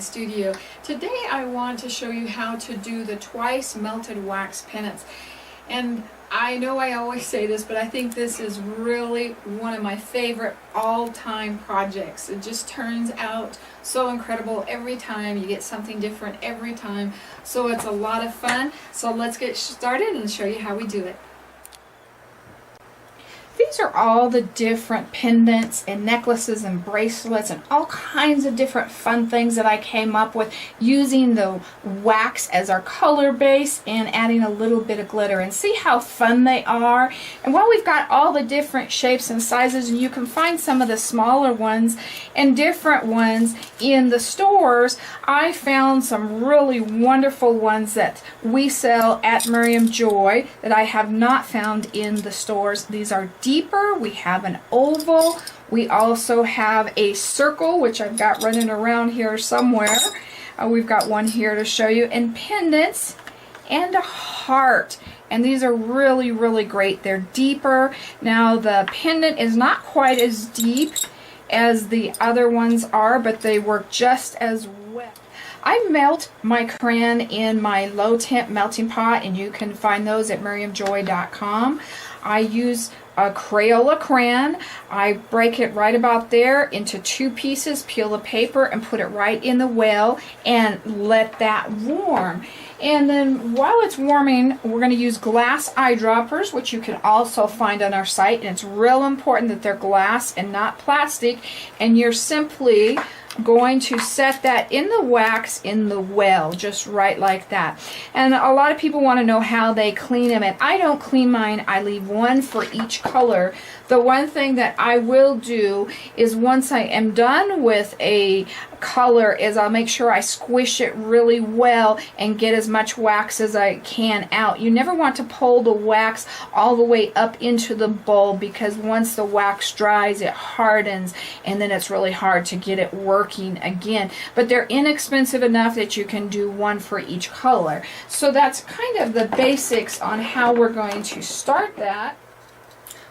studio. Today I want to show you how to do the twice melted wax pendants. And I know I always say this, but I think this is really one of my favorite all-time projects. It just turns out so incredible every time. You get something different every time. So it's a lot of fun. So let's get started and show you how we do it. These are all the different pendants and necklaces and bracelets and all kinds of different fun things that I came up with using the wax as our color base and adding a little bit of glitter. And see how fun they are. And while we've got all the different shapes and sizes, and you can find some of the smaller ones and different ones in the stores, I found some really wonderful ones that we sell at Miriam Joy that I have not found in the stores. These are deeper. We have an oval. We also have a circle, which I've got running around here somewhere. We've got one here to show you, and pendants and a heart. And these are really, really great. They're deeper. Now the pendant is not quite as deep as the other ones are, but they work just as well. I melt my crayon in my low temp melting pot, and you can find those at miriamjoy.com. I use a Crayola crayon. I break it right about there into two pieces, peel the paper, and put it right in the well and let that warm. And then while it's warming, we're going to use glass eyedroppers, which you can also find on our site. And it's real important that they're glass and not plastic. And you're simply going to set that in the wax in the well, just right like that. And a lot of people want to know how they clean them, and I don't clean mine. I leave one for each color. The one thing that I will do is once I am done with a color is I'll make sure I squish it really well and get as much wax as I can out. You never want to pull the wax all the way up into the bowl, because once the wax dries it hardens and then it's really hard to get it working again. But they're inexpensive enough that you can do one for each color. So that's kind of the basics on how we're going to start that.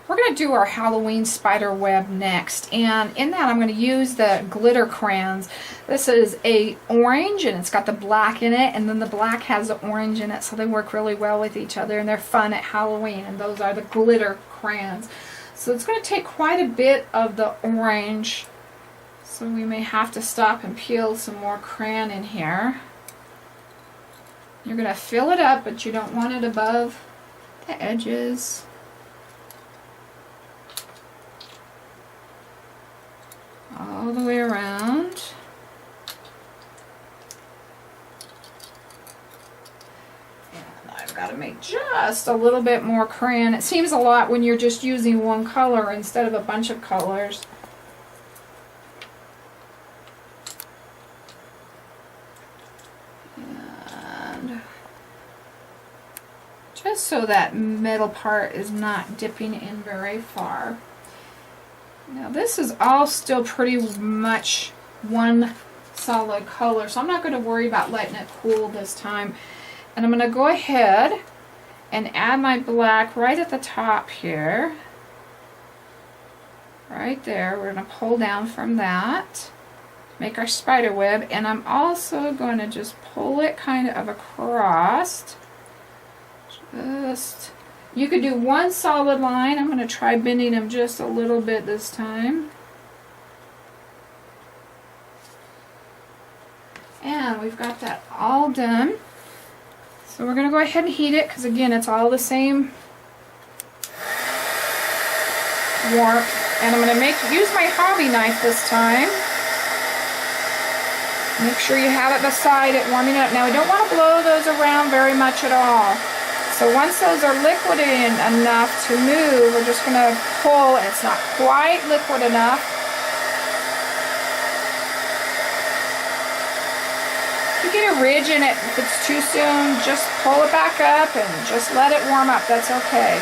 We're going to do our Halloween spider web next, and in that I'm going to use the glitter crayons. This is a orange, and it's got the black in it, and then the black has the orange in it, so they work really well with each other, and they're fun at Halloween, and those are the glitter crayons. So it's going to take quite a bit of the orange, so we may have to stop and peel some more crayon in here. You're going to fill it up, but you don't want it above the edges. All the way around. And I've got to make just a little bit more crayon. It seems a lot when you're just using one color instead of a bunch of colors. And just so that middle part is not dipping in very far. Now this is all still pretty much one solid color, so I'm not going to worry about letting it cool this time. And I'm going to go ahead and add my black right at the top here. Right there. We're going to pull down from that, make our spider web, and I'm also going to just pull it kind of across. You could do one solid line. I'm going to try bending them just a little bit this time. And we've got that all done. So we're going to go ahead and heat it, because again it's all the same warmth. And I'm going to use my hobby knife this time. Make sure you have it beside it warming up. Now we don't want to blow those around very much at all. So once those are liquid enough to move, we're just going to pull, and it's not quite liquid enough. If you get a ridge in it, if it's too soon, just pull it back up and just let it warm up. That's okay.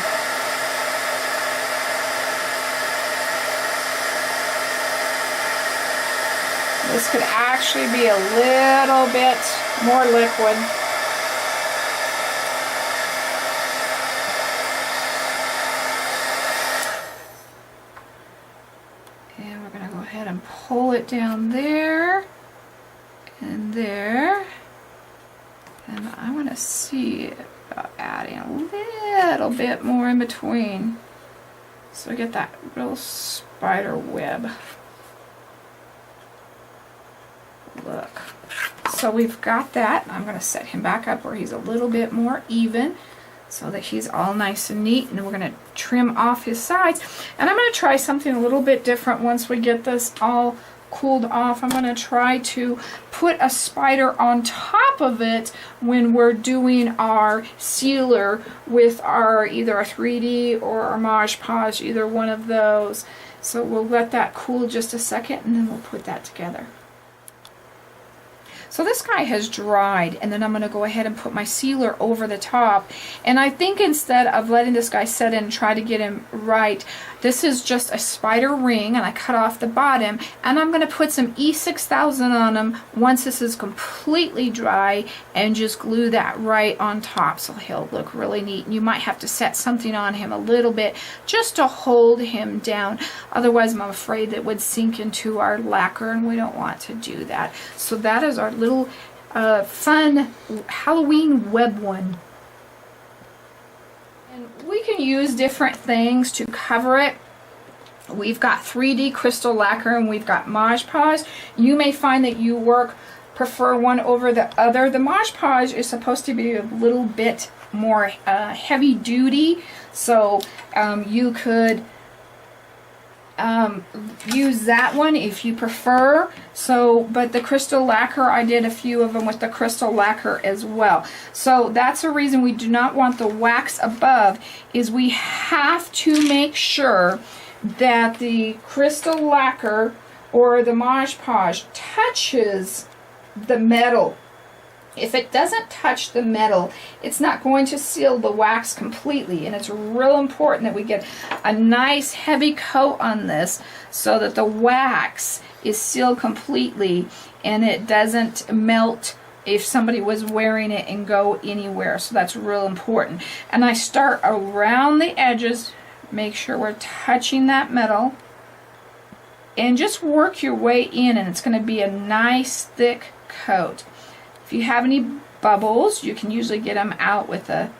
This could actually be a little bit more liquid. And we're going to go ahead and pull it down there. And there. And I want to see about adding a little bit more in between. So I get that real spider web look. So we've got that. I'm going to set him back up where he's a little bit more even so that he's all nice and neat. And then we're going to trim off his sides. And I'm going to try something a little bit different once we get this all cooled off. I'm going to try to put a spider on top of it when we're doing our sealer with our either a 3D or our Mod Podge, either one of those. So we'll let that cool just a second and then we'll put that together. So this guy has dried, and then I'm going to go ahead and put my sealer over the top. And I think instead of letting this guy set in and try to get him right, this is just a spider ring, and I cut off the bottom, and I'm going to put some E6000 on him once this is completely dry, and just glue that right on top so he'll look really neat. And you might have to set something on him a little bit just to hold him down. Otherwise, I'm afraid it would sink into our lacquer, and we don't want to do that. So that is our little fun Halloween web one. And we can use different things to cover it. We've got 3D crystal lacquer and we've got Mod Podge. You may find that you prefer one over the other. The Mod Podge is supposed to be a little bit more heavy duty, so you could use that one if you prefer. So, but the crystal lacquer, I did a few of them with the crystal lacquer as well. So that's the reason we do not want the wax above, is we have to make sure that the crystal lacquer or the Mod Podge touches the metal. If it doesn't touch the metal, it's not going to seal the wax completely, and it's real important that we get a nice heavy coat on this so that the wax is sealed completely and it doesn't melt if somebody was wearing it and go anywhere. So that's real important. And I start around the edges, make sure we're touching that metal, and just work your way in, and it's going to be a nice thick coat. If you have any bubbles, you can usually get them out with a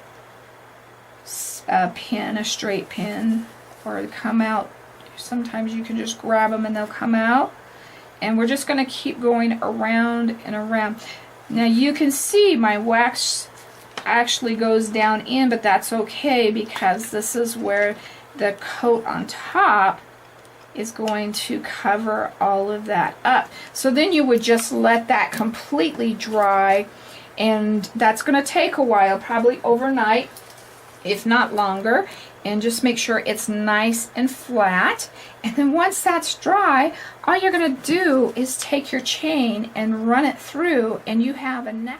pin, a straight pin, or come out. Sometimes you can just grab them and they'll come out. And we're just going to keep going around and around. Now you can see my wax actually goes down in, but that's okay because this is where the coat on top is going to cover all of that up. So then you would just let that completely dry, and that's going to take a while, probably overnight, if not longer, and just make sure it's nice and flat. And then once that's dry, all you're going to do is take your chain and run it through, and you have a neck.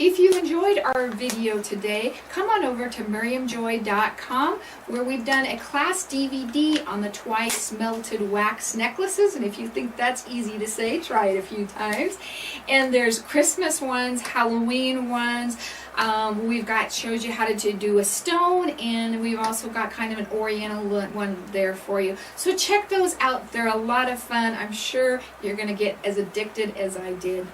If you enjoyed our video today, come on over to miriamjoy.com, where we've done a class DVD on the twice melted wax necklaces. And if you think that's easy to say, try it a few times. And there's Christmas ones, Halloween ones. We've got, shows you how to do a stone, and we've also got kind of an oriental one there for you. So check those out. They're a lot of fun. I'm sure you're going to get as addicted as I did.